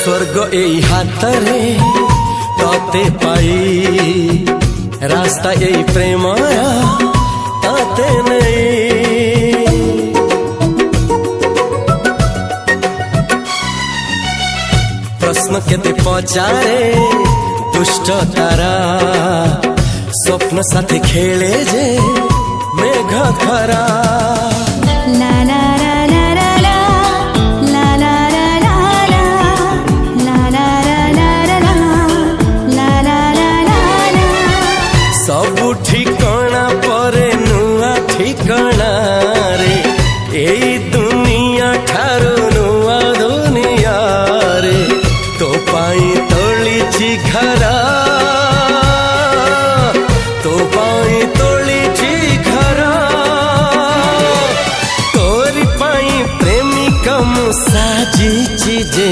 स्वर्ग एई हातरे तते पाई रास्ता एई प्रेमया ताते नहीं। प्रश्न केते पचारे दुष्ट तारा स्वप्न साथी खेले जे मेघ खरा। ला ला ला ला ला ला ला ला ला ला ला ला ला ला ला। सबु ठिकाना परे नुआ ठिकाना रे एई दुनिया ठारू नुआ दुनिया रे। तो पाई तोलिछि घरा तो पाई तोलिछि घरा तोरी पाई प्रेमिका मु साजिछि जे